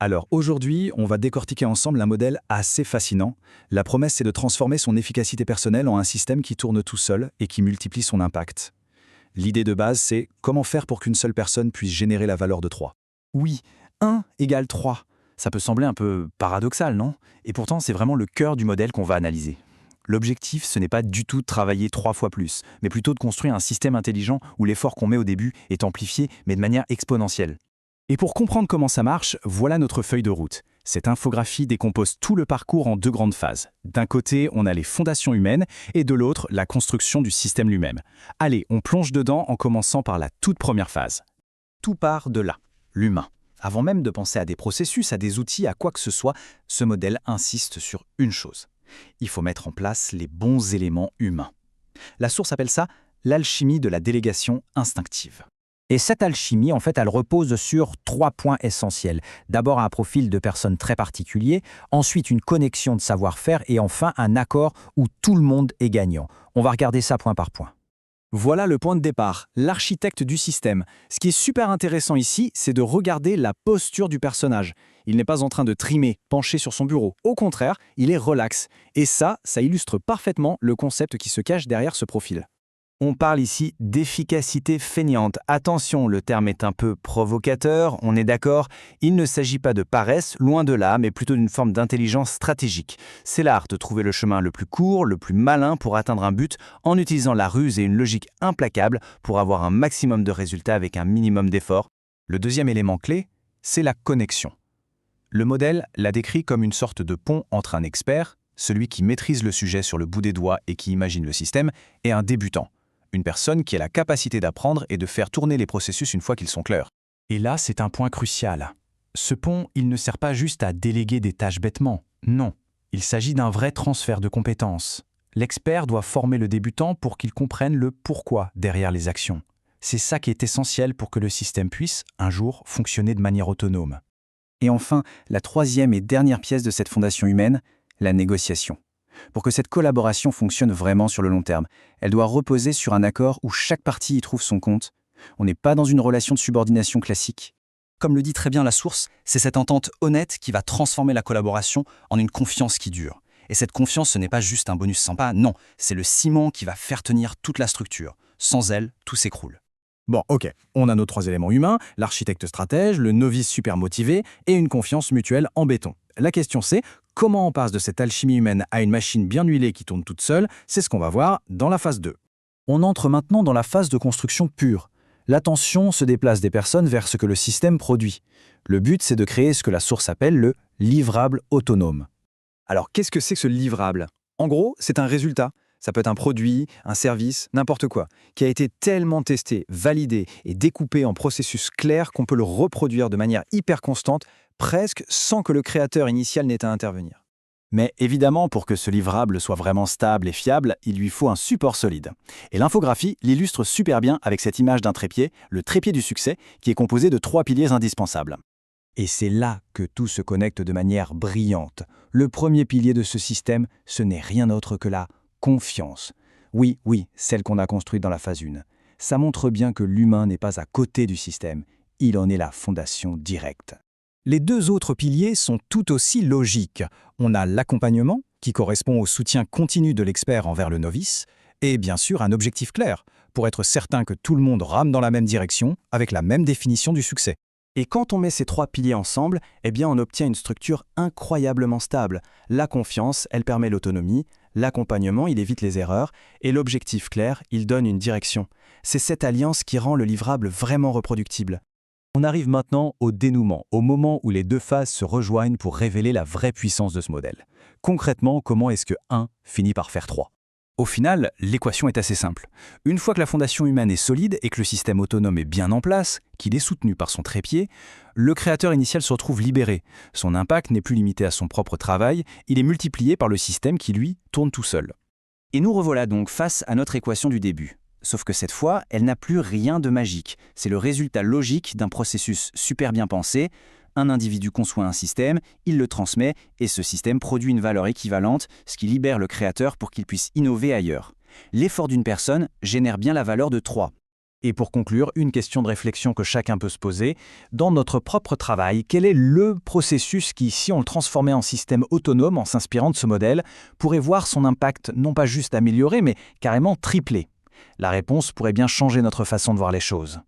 Alors aujourd'hui, on va décortiquer ensemble un modèle assez fascinant. La promesse, c'est de transformer son efficacité personnelle en un système qui tourne tout seul et qui multiplie son impact. L'idée de base, c'est comment faire pour qu'une seule personne puisse générer la valeur de 3. Oui, 1 égale 3. Ça peut sembler un peu paradoxal, non? Et pourtant, c'est vraiment le cœur du modèle qu'on va analyser. L'objectif, ce n'est pas du tout de travailler 3 fois plus, mais plutôt de construire un système intelligent où l'effort qu'on met au début est amplifié, mais de manière exponentielle. Et pour comprendre comment ça marche, voilà notre feuille de route. Cette infographie décompose tout le parcours en deux grandes phases. D'un côté, on a les fondations humaines et de l'autre, la construction du système lui-même. Allez, on plonge dedans en commençant par la toute première phase. Tout part de là, l'humain. Avant même de penser à des processus, à des outils, à quoi que ce soit, ce modèle insiste sur une chose. Il faut mettre en place les bons éléments humains. La source appelle ça l'alchimie de la délégation instinctive. Et cette alchimie, en fait, elle repose sur 3 points essentiels. D'abord, un profil de personne très particulier, ensuite une connexion de savoir-faire et enfin un accord où tout le monde est gagnant. On va regarder ça point par point. Voilà le point de départ, l'architecte du système. Ce qui est super intéressant ici, c'est de regarder la posture du personnage. Il n'est pas en train de trimer, penché sur son bureau. Au contraire, il est relax. Et ça illustre parfaitement le concept qui se cache derrière ce profil. On parle ici d'efficacité feignante. Attention, le terme est un peu provocateur, on est d'accord. Il ne s'agit pas de paresse, loin de là, mais plutôt d'une forme d'intelligence stratégique. C'est l'art de trouver le chemin le plus court, le plus malin pour atteindre un but, en utilisant la ruse et une logique implacable pour avoir un maximum de résultats avec un minimum d'efforts. Le deuxième élément clé, c'est la connexion. Le modèle la décrit comme une sorte de pont entre un expert, celui qui maîtrise le sujet sur le bout des doigts et qui imagine le système, et un débutant. Une personne qui a la capacité d'apprendre et de faire tourner les processus une fois qu'ils sont clairs. Et là, c'est un point crucial. Ce pont, il ne sert pas juste à déléguer des tâches bêtement. Non, il s'agit d'un vrai transfert de compétences. L'expert doit former le débutant pour qu'il comprenne le pourquoi derrière les actions. C'est ça qui est essentiel pour que le système puisse, un jour, fonctionner de manière autonome. Et enfin, la troisième et dernière pièce de cette fondation humaine, la négociation. Pour que cette collaboration fonctionne vraiment sur le long terme, elle doit reposer sur un accord où chaque partie y trouve son compte. On n'est pas dans une relation de subordination classique. Comme le dit très bien la source, c'est cette entente honnête qui va transformer la collaboration en une confiance qui dure. Et cette confiance, ce n'est pas juste un bonus sympa, non, c'est le ciment qui va faire tenir toute la structure. Sans elle, tout s'écroule. Bon, ok, on a nos 3 éléments humains, l'architecte stratège, le novice super motivé et une confiance mutuelle en béton. La question c'est, comment on passe de cette alchimie humaine à une machine bien huilée qui tourne toute seule? C'est ce qu'on va voir dans la phase 2. On entre maintenant dans la phase de construction pure. L'attention se déplace des personnes vers ce que le système produit. Le but, c'est de créer ce que la source appelle le livrable autonome. Alors, qu'est-ce que c'est que ce livrable? En gros, c'est un résultat. Ça peut être un produit, un service, n'importe quoi, qui a été tellement testé, validé et découpé en processus clairs qu'on peut le reproduire de manière hyper constante, presque sans que le créateur initial n'ait à intervenir. Mais évidemment, pour que ce livrable soit vraiment stable et fiable, il lui faut un support solide. Et l'infographie l'illustre super bien avec cette image d'un trépied, le trépied du succès, qui est composé de 3 piliers indispensables. Et c'est là que tout se connecte de manière brillante. Le premier pilier de ce système, ce n'est rien d'autre que la confiance. Oui, celle qu'on a construite dans la phase 1. Ça montre bien que l'humain n'est pas à côté du système, il en est la fondation directe. Les 2 autres piliers sont tout aussi logiques. On a l'accompagnement, qui correspond au soutien continu de l'expert envers le novice, et bien sûr un objectif clair, pour être certain que tout le monde rame dans la même direction, avec la même définition du succès. Et quand on met ces 3 piliers ensemble, eh bien on obtient une structure incroyablement stable. La confiance, elle permet l'autonomie, l'accompagnement, il évite les erreurs, et l'objectif clair, il donne une direction. C'est cette alliance qui rend le livrable vraiment reproductible. On arrive maintenant au dénouement, au moment où les 2 phases se rejoignent pour révéler la vraie puissance de ce modèle. Concrètement, comment est-ce que 1 finit par faire 3? Au final, l'équation est assez simple. Une fois que la fondation humaine est solide et que le système autonome est bien en place, qu'il est soutenu par son trépied, le créateur initial se retrouve libéré. Son impact n'est plus limité à son propre travail, il est multiplié par le système qui, lui, tourne tout seul. Et nous revoilà donc face à notre équation du début. Sauf que cette fois, elle n'a plus rien de magique. C'est le résultat logique d'un processus super bien pensé. Un individu conçoit un système, il le transmet, et ce système produit une valeur équivalente, ce qui libère le créateur pour qu'il puisse innover ailleurs. L'effort d'une personne génère bien la valeur de 3. Et pour conclure, une question de réflexion que chacun peut se poser. Dans notre propre travail, quel est le processus qui, si on le transformait en système autonome en s'inspirant de ce modèle, pourrait voir son impact non pas juste amélioré, mais carrément triplé? La réponse pourrait bien changer notre façon de voir les choses.